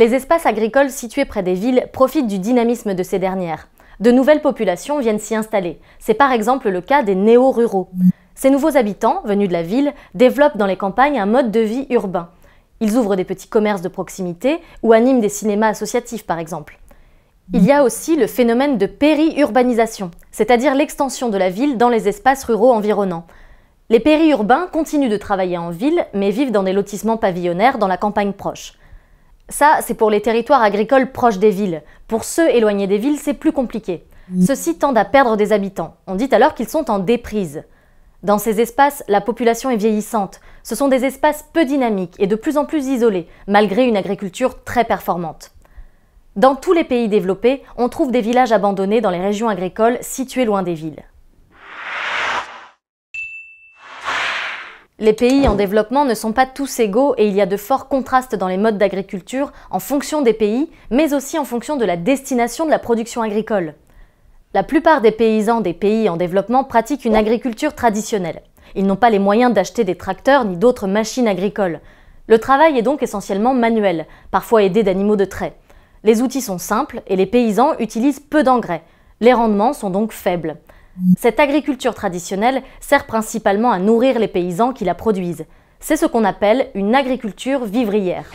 Les espaces agricoles situés près des villes profitent du dynamisme de ces dernières. De nouvelles populations viennent s'y installer. C'est par exemple le cas des néo-ruraux. Ces nouveaux habitants, venus de la ville, développent dans les campagnes un mode de vie urbain. Ils ouvrent des petits commerces de proximité ou animent des cinémas associatifs par exemple. Il y a aussi le phénomène de périurbanisation, c'est-à-dire l'extension de la ville dans les espaces ruraux environnants. Les périurbains continuent de travailler en ville, mais vivent dans des lotissements pavillonnaires dans la campagne proche. Ça, c'est pour les territoires agricoles proches des villes. Pour ceux éloignés des villes, c'est plus compliqué. Ceux-ci tendent à perdre des habitants. On dit alors qu'ils sont en déprise. Dans ces espaces, la population est vieillissante. Ce sont des espaces peu dynamiques et de plus en plus isolés, malgré une agriculture très performante. Dans tous les pays développés, on trouve des villages abandonnés dans les régions agricoles situées loin des villes. Les pays en développement ne sont pas tous égaux et il y a de forts contrastes dans les modes d'agriculture en fonction des pays, mais aussi en fonction de la destination de la production agricole. La plupart des paysans des pays en développement pratiquent une agriculture traditionnelle. Ils n'ont pas les moyens d'acheter des tracteurs ni d'autres machines agricoles. Le travail est donc essentiellement manuel, parfois aidé d'animaux de trait. Les outils sont simples et les paysans utilisent peu d'engrais. Les rendements sont donc faibles. Cette agriculture traditionnelle sert principalement à nourrir les paysans qui la produisent. C'est ce qu'on appelle une agriculture vivrière.